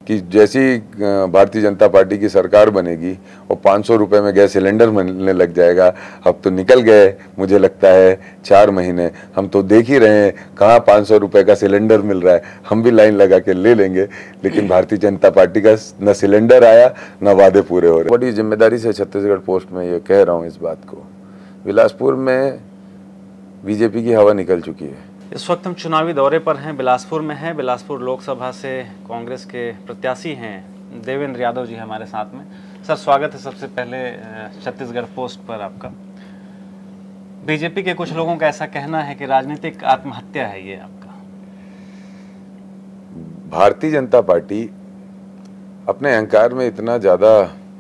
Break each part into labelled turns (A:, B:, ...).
A: कि जैसी भारतीय जनता पार्टी की सरकार बनेगी और 500 रुपये में गैस सिलेंडर मिलने लग जाएगा। अब तो निकल गए मुझे लगता है 4 महीने, हम तो देख ही रहे हैं कहाँ 500 रुपये का सिलेंडर मिल रहा है। हम भी लाइन लगा के ले लेंगे, लेकिन भारतीय जनता पार्टी का न सिलेंडर आया न वादे पूरे हो रहे। बड़ी जिम्मेदारी से छत्तीसगढ़ पोस्ट में ये कह रहा हूँ इस बात को, बिलासपुर में बीजेपी की हवा निकल चुकी है।
B: इस वक्त हम चुनावी दौरे पर हैं, बिलासपुर में हैं। बिलासपुर लोकसभा से कांग्रेस के प्रत्याशी हैं देवेंद्र यादव जी हमारे साथ में। सर स्वागत है सबसे पहले छत्तीसगढ़ पोस्ट पर आपका। बीजेपी के कुछ लोगों का ऐसा कहना है कि राजनीतिक आत्महत्या है ये आपका।
A: भारतीय जनता पार्टी अपने अहंकार में इतना ज़्यादा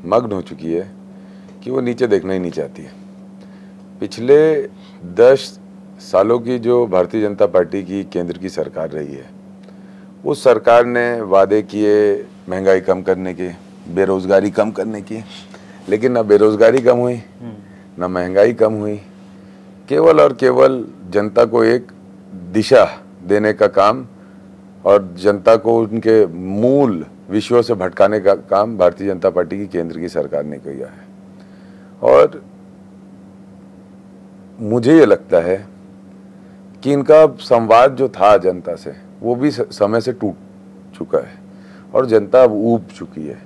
A: मग्न हो चुकी है कि वो नीचे देखना ही नहीं चाहती है। पिछले 10 सालों की जो भारतीय जनता पार्टी की केंद्र की सरकार रही है, उस सरकार ने वादे किए महंगाई कम करने के, बेरोजगारी कम करने की, लेकिन ना बेरोजगारी कम हुई ना महंगाई कम हुई। केवल और केवल जनता को एक दिशा देने का काम और जनता को उनके मूल विषयों से भटकाने का काम भारतीय जनता पार्टी की केंद्र की सरकार ने किया है। और मुझे ये लगता है कि इनका संवाद जो था जनता से, वो भी समय से टूट चुका है और जनता अब ऊब चुकी है।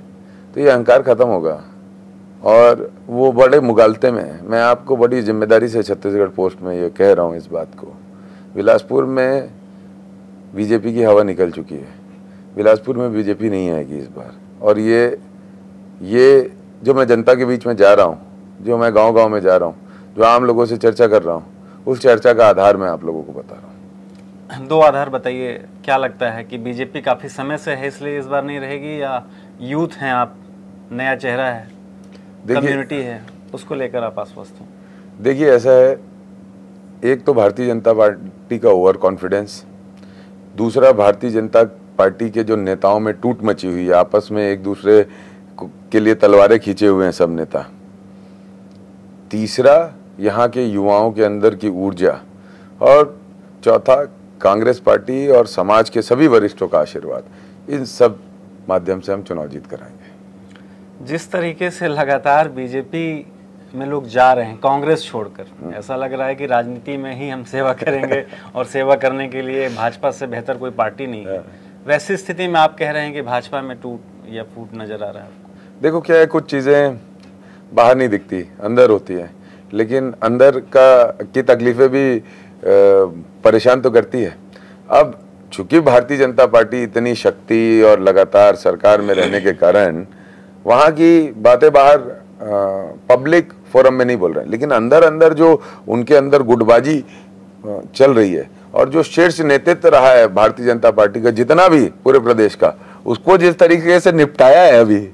A: तो ये अहंकार खत्म होगा और वो बड़े मुगालते में है। मैं आपको बड़ी जिम्मेदारी से छत्तीसगढ़ पोस्ट में ये कह रहा हूँ इस बात को, बिलासपुर में बीजेपी की हवा निकल चुकी है। बिलासपुर में बीजेपी नहीं आएगी इस बार। और ये जो मैं जनता के बीच में जा रहा हूँ, जो मैं गाँव-गाँव में जा रहा हूँ, जो आम लोगों से चर्चा कर रहा हूँ, उस चर्चा का आधार मैं आप लोगों को बता रहा हूँ।
B: 2 आधार बताइए। क्या लगता है कि बीजेपी काफ़ी समय से है इसलिए इस बार नहीं रहेगी, या यूथ हैं आप, नया चेहरा है, कम्युनिटी है, उसको लेकर आप आश्वस्त हो?
A: देखिए ऐसा है, एक तो भारतीय जनता पार्टी का ओवर कॉन्फिडेंस, दूसरा भारतीय जनता पार्टी के जो नेताओं में टूट मची हुई है, आपस में एक दूसरे के लिए तलवारें खींचे हुए हैं सब नेता, तीसरा यहाँ के युवाओं के अंदर की ऊर्जा, और चौथा कांग्रेस पार्टी और समाज के सभी वरिष्ठों का आशीर्वाद। इन सब माध्यम से हम चुनाव जीत कराएंगे।
B: जिस तरीके से लगातार बीजेपी में लोग जा रहे हैं कांग्रेस छोड़कर, ऐसा लग रहा है कि राजनीति में ही हम सेवा करेंगे और सेवा करने के लिए भाजपा से बेहतर कोई पार्टी नहीं है। वैसी स्थिति में आप कह रहे हैं कि भाजपा में टूट या फूट नजर आ रहा है आपको?
A: देखो क्या है, कुछ चीज़ें बाहर नहीं दिखती, अंदर होती है, लेकिन अंदर की तकलीफें भी परेशान तो करती है। अब चूंकि भारतीय जनता पार्टी इतनी शक्ति और लगातार सरकार में रहने के कारण वहाँ की बातें बाहर पब्लिक फोरम में नहीं बोल रहे हैं, लेकिन अंदर अंदर जो उनके अंदर गुटबाजी चल रही है और जो शीर्ष नेतृत्व रहा है भारतीय जनता पार्टी का जितना भी पूरे प्रदेश का, उसको जिस तरीके से निपटाया है अभी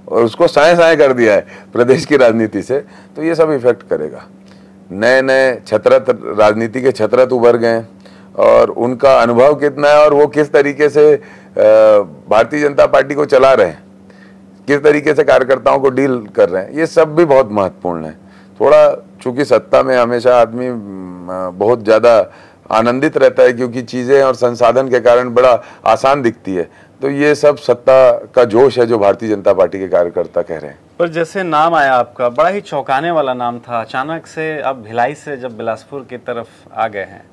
A: और उसको साए कर दिया है प्रदेश की राजनीति से, तो ये सब इफेक्ट करेगा। नए नए छत्रत, राजनीति के छत्रत उभर गए और उनका अनुभव कितना है और वो किस तरीके से भारतीय जनता पार्टी को चला रहे हैं, किस तरीके से कार्यकर्ताओं को डील कर रहे हैं, ये सब भी बहुत महत्वपूर्ण है। थोड़ा चूंकि सत्ता में हमेशा आदमी बहुत ज़्यादा आनंदित रहता है क्योंकि चीज़ें और संसाधन के कारण बड़ा आसान दिखती है, तो ये सब सत्ता का जोश है जो भारतीय जनता पार्टी के कार्यकर्ता कह रहे हैं।
B: पर जैसे नाम आया आपका, बड़ा ही चौंकाने वाला नाम था, अचानक से अब भिलाई से जब बिलासपुर की तरफ आ गए हैं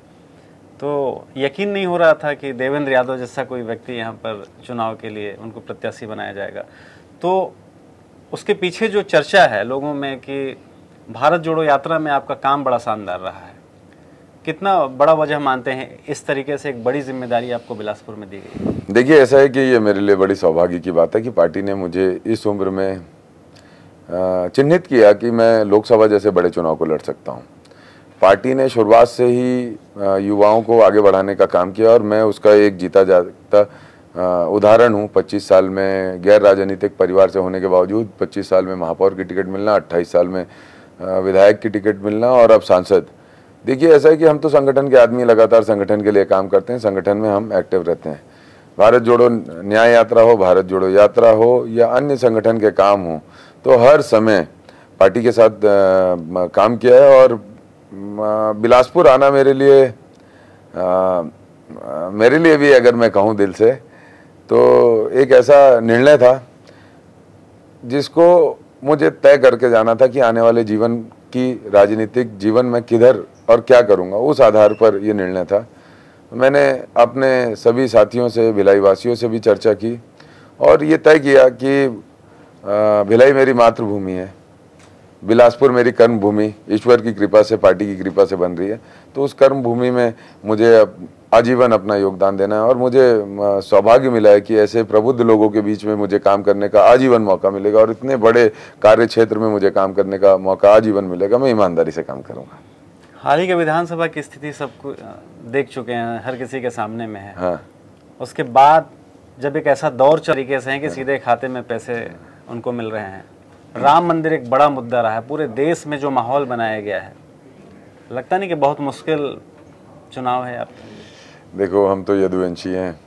B: तो यकीन नहीं हो रहा था कि देवेंद्र यादव जैसा कोई व्यक्ति यहाँ पर चुनाव के लिए उनको प्रत्याशी बनाया जाएगा। तो उसके पीछे जो चर्चा है लोगों में कि भारत जोड़ो यात्रा में आपका काम बड़ा शानदार रहा है, कितना बड़ा वजह मानते हैं इस तरीके से एक बड़ी जिम्मेदारी आपको बिलासपुर में दी गई?
A: देखिए ऐसा है कि ये मेरे लिए बड़ी सौभाग्य की बात है कि पार्टी ने मुझे इस उम्र में चिन्हित किया कि मैं लोकसभा जैसे बड़े चुनाव को लड़ सकता हूँ। पार्टी ने शुरुआत से ही युवाओं को आगे बढ़ाने का काम किया और मैं उसका एक जीता जागता उदाहरण हूँ। 25 साल में गैर राजनीतिक परिवार से होने के बावजूद 25 साल में महापौर की टिकट मिलना, 28 साल में विधायक की टिकट मिलना और अब सांसद। देखिए ऐसा है कि हम तो संगठन के आदमी, लगातार संगठन के लिए काम करते हैं, संगठन में हम एक्टिव रहते हैं। भारत जोड़ो न्याय यात्रा हो, भारत जोड़ो यात्रा हो या अन्य संगठन के काम हो, तो हर समय पार्टी के साथ काम किया है। और बिलासपुर आना मेरे लिए भी अगर मैं कहूँ दिल से तो एक ऐसा निर्णय था जिसको मुझे तय करके जाना था कि आने वाले जीवन की राजनीतिक जीवन में किधर और क्या करूंगा, उस आधार पर ये निर्णय था। मैंने अपने सभी साथियों से, भिलाई वासियों से भी चर्चा की और ये तय किया कि भिलाई मेरी मातृभूमि है, बिलासपुर मेरी कर्म भूमि ईश्वर की कृपा से, पार्टी की कृपा से बन रही है, तो उस कर्म भूमि में मुझे आजीवन अपना योगदान देना है। और मुझे सौभाग्य मिला है कि ऐसे प्रबुद्ध लोगों के बीच में मुझे काम करने का आजीवन मौका मिलेगा और इतने बड़े कार्य क्षेत्र में मुझे काम करने का मौका आजीवन मिलेगा। मैं ईमानदारी से काम करूंगा।
B: हाल ही के विधानसभा की स्थिति सबको देख चुके हैं, हर किसी के सामने में है।
A: हाँ।
B: उसके बाद जब एक ऐसा दौर तरीके से है कि सीधे खाते में पैसे उनको मिल रहे हैं, राम मंदिर एक बड़ा मुद्दा रहा है, पूरे देश में जो माहौल बनाया गया है, लगता नहीं कि बहुत मुश्किल चुनाव है? आप
A: देखो, हम तो यदुवंशी हैं,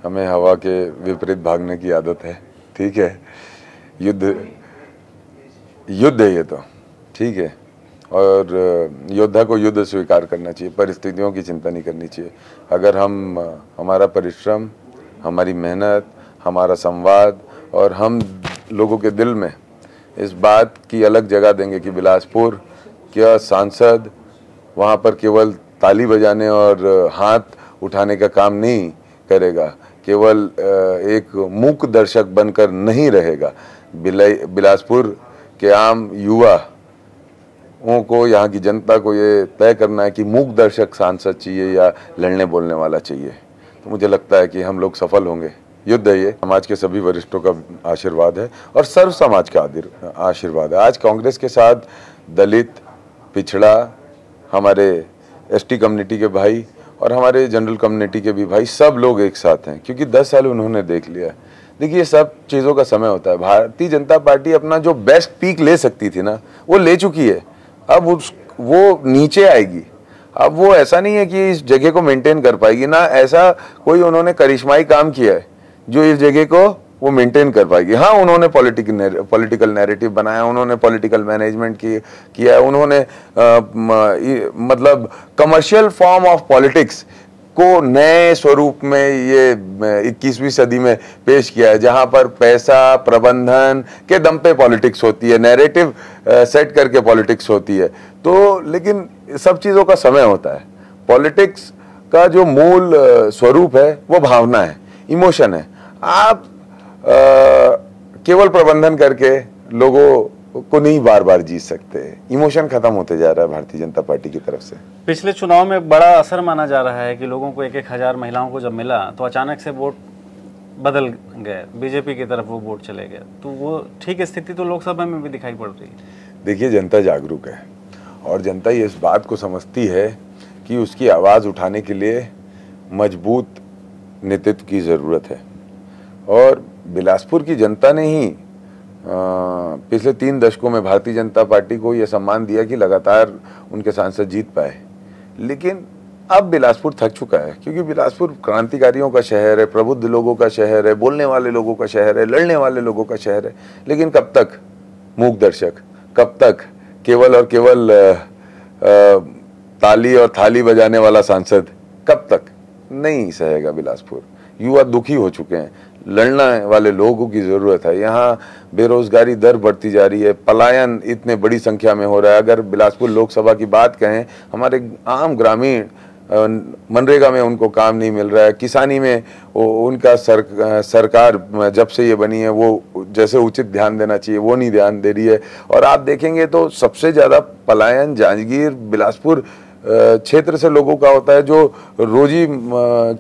A: हमें हवा के विपरीत भागने की आदत है। ठीक है, युद्ध है ये तो, ठीक है, और योद्धा को युद्ध स्वीकार करना चाहिए, परिस्थितियों की चिंता नहीं करनी चाहिए। अगर हम हमारा परिश्रम, हमारी मेहनत, हमारा संवाद और हम लोगों के दिल में इस बात की अलग जगह देंगे कि बिलासपुर क्या सांसद वहाँ पर केवल ताली बजाने और हाथ उठाने का काम नहीं करेगा, केवल एक मूक दर्शक बनकर नहीं रहेगा। बिलासपुर के आम युवाओं को, यहाँ की जनता को ये तय करना है कि मूक दर्शक सांसद चाहिए या लड़ने बोलने वाला चाहिए। तो मुझे लगता है कि हम लोग सफल होंगे। युद्ध है ये, समाज के सभी वरिष्ठों का आशीर्वाद है और सर्व समाज का आशीर्वाद है। आज कांग्रेस के साथ दलित, पिछड़ा, हमारे एसटी कम्युनिटी के भाई और हमारे जनरल कम्युनिटी के भी भाई, सब लोग एक साथ हैं, क्योंकि 10 साल उन्होंने देख लिया है। देखिए, सब चीज़ों का समय होता है। भारतीय जनता पार्टी अपना जो बेस्ट पीक ले सकती थी ना, वो ले चुकी है। अब वो नीचे आएगी। अब वो ऐसा नहीं है कि इस जगह को मेंटेन कर पाएगी ना, ऐसा कोई उन्होंने करिश्माई काम किया है जो इस जगह को वो मेंटेन कर पाएगी। हाँ, उन्होंने पॉलिटिकल नैरेटिव बनाया, उन्होंने पॉलिटिकल मैनेजमेंट किया, उन्होंने मतलब कमर्शियल फॉर्म ऑफ पॉलिटिक्स को नए स्वरूप में ये 21वीं सदी में पेश किया है, जहां पर पैसा प्रबंधन के दम पे पॉलिटिक्स होती है, नैरेटिव सेट करके पॉलिटिक्स होती है। तो लेकिन सब चीज़ों का समय होता है। पॉलिटिक्स का जो मूल स्वरूप है वो भावना है, इमोशन है। आप केवल प्रबंधन करके लोगों को नहीं बार बार जीत सकते। इमोशन खत्म होते जा रहा है भारतीय जनता पार्टी की तरफ से।
B: पिछले चुनाव में बड़ा असर माना जा रहा है कि लोगों को 1-1 हज़ार महिलाओं को जब मिला तो अचानक से वोट बदल गए, बीजेपी की तरफ वो वोट चले गए। तो वो ठीक स्थिति तो लोकसभा में भी दिखाई पड़ रही है।
A: देखिए, जनता जागरूक है और जनता ये इस बात को समझती है कि उसकी आवाज़ उठाने के लिए मजबूत नेतृत्व की ज़रूरत है। और बिलासपुर की जनता ने ही पिछले 3 दशकों में भारतीय जनता पार्टी को यह सम्मान दिया कि लगातार उनके सांसद जीत पाए। लेकिन अब बिलासपुर थक चुका है, क्योंकि बिलासपुर क्रांतिकारियों का शहर है, प्रबुद्ध लोगों का शहर है, बोलने वाले लोगों का शहर है, लड़ने वाले लोगों का शहर है। लेकिन कब तक मूक दर्शक, कब तक केवल और केवल ताली और थाली बजाने वाला सांसद, कब तक नहीं सहेगा बिलासपुर। युवा दुखी हो चुके हैं, लड़ने वाले लोगों की ज़रूरत है। यहाँ बेरोजगारी दर बढ़ती जा रही है, पलायन इतने बड़ी संख्या में हो रहा है। अगर बिलासपुर लोकसभा की बात कहें, हमारे आम ग्रामीण मनरेगा में उनको काम नहीं मिल रहा है, किसानी में उनका सरकार जब से ये बनी है वो जैसे उचित ध्यान देना चाहिए वो नहीं ध्यान दे रही है। और आप देखेंगे तो सबसे ज़्यादा पलायन जांजगीर बिलासपुर क्षेत्र से लोगों का होता है, जो रोजी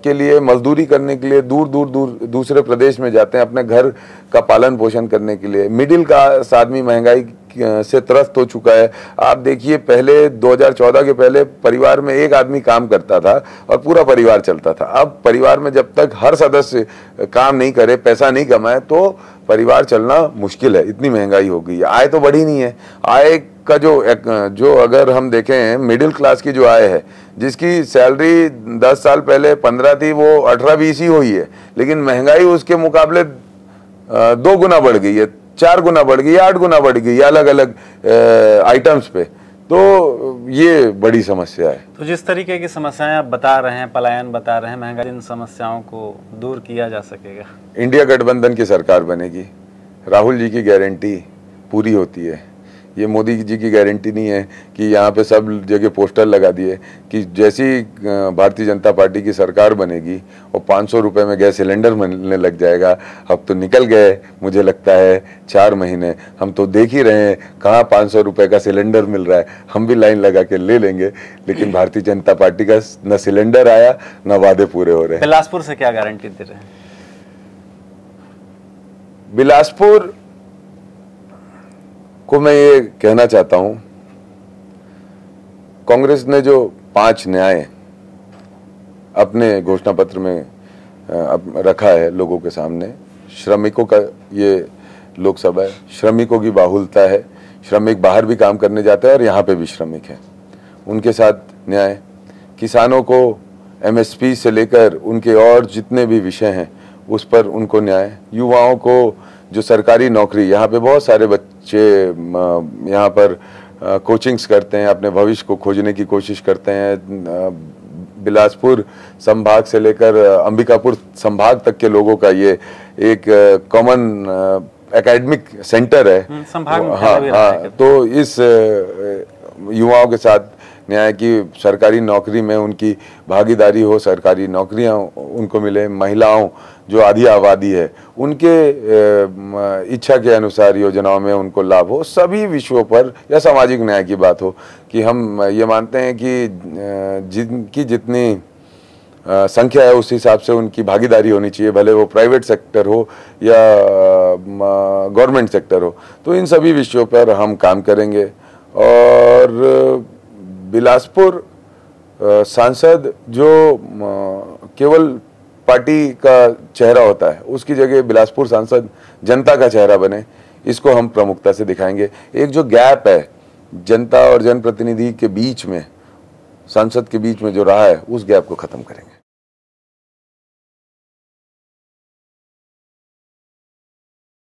A: के लिए मजदूरी करने के लिए दूर दूसरे प्रदेश में जाते हैं अपने घर का पालन पोषण करने के लिए। मिडिल क्लास आदमी महंगाई से त्रस्त हो चुका है। आप देखिए, पहले 2014 के पहले परिवार में एक आदमी काम करता था और पूरा परिवार चलता था। अब परिवार में जब तक हर सदस्य काम नहीं करे, पैसा नहीं कमाए, तो परिवार चलना मुश्किल है। इतनी महंगाई हो गई है, आय तो बढ़ी नहीं है। आय का जो अगर हम देखें, मिडिल क्लास की जो आय है, जिसकी सैलरी 10 साल पहले 15 थी, वो 18-20 ही हुई है। लेकिन महंगाई उसके मुकाबले 2 गुना बढ़ गई है, 4 गुना बढ़ गई, 8 गुना बढ़ गई, अलग अलग आइटम्स पे। तो ये बड़ी समस्या है।
B: तो जिस तरीके की समस्याएं आप बता रहे हैं, पलायन बता रहे हैं, महंगाई, इन समस्याओं को दूर किया जा सकेगा?
A: इंडिया गठबंधन की सरकार बनेगी, राहुल जी की गारंटी पूरी होती है। ये मोदी जी की गारंटी नहीं है कि यहाँ पे सब जगह पोस्टर लगा दिए कि जैसी भारतीय जनता पार्टी की सरकार बनेगी और 500 रुपये में गैस सिलेंडर मिलने लग जाएगा। अब तो निकल गए मुझे लगता है 4 महीने, हम तो देख ही रहे हैं कहाँ 500 रुपये का सिलेंडर मिल रहा है। हम भी लाइन लगा के ले लेंगे, लेकिन भारतीय जनता पार्टी का न सिलेंडर आया न वादे पूरे हो रहे हैं।
B: बिलासपुर से क्या गारंटी दे रहे हैं?
A: बिलासपुर को मैं ये कहना चाहता हूं, कांग्रेस ने जो 5 न्याय अपने घोषणा पत्र में रखा है लोगों के सामने, श्रमिकों का ये लोकसभा है, श्रमिकों की बाहुलता है, श्रमिक बाहर भी काम करने जाते हैं और यहाँ पे भी श्रमिक हैं, उनके साथ न्याय, किसानों को एमएसपी से लेकर उनके और जितने भी विषय हैं उस पर उनको न्याय, युवाओं को जो सरकारी नौकरी, यहाँ पे बहुत सारे बच्चे यहाँ पर कोचिंग्स करते हैं, अपने भविष्य को खोजने की कोशिश करते हैं। बिलासपुर संभाग से लेकर अंबिकापुर संभाग तक के लोगों का ये एक कॉमन एकेडमिक सेंटर है।
B: संभाग में
A: हाँ, तो इस युवाओं के साथ न्याय की सरकारी नौकरी में उनकी भागीदारी हो, सरकारी नौकरियां उनको मिले, महिलाओं जो आधी आबादी है उनके इच्छा के अनुसार योजनाओं में उनको लाभ हो, सभी विषयों पर, या सामाजिक न्याय की बात हो कि हम ये मानते हैं कि जिनकी जितनी संख्या है उस हिसाब से उनकी भागीदारी होनी चाहिए, भले वो प्राइवेट सेक्टर हो या गवर्नमेंट सेक्टर हो। तो इन सभी विषयों पर हम काम करेंगे। और बिलासपुर सांसद जो केवल पार्टी का चेहरा होता है, उसकी जगह बिलासपुर सांसद जनता का चेहरा बने, इसको हम प्रमुखता से दिखाएंगे। एक जो गैप है जनता और जनप्रतिनिधि के बीच में, सांसद के बीच में जो रहा है, उस गैप को खत्म करेंगे।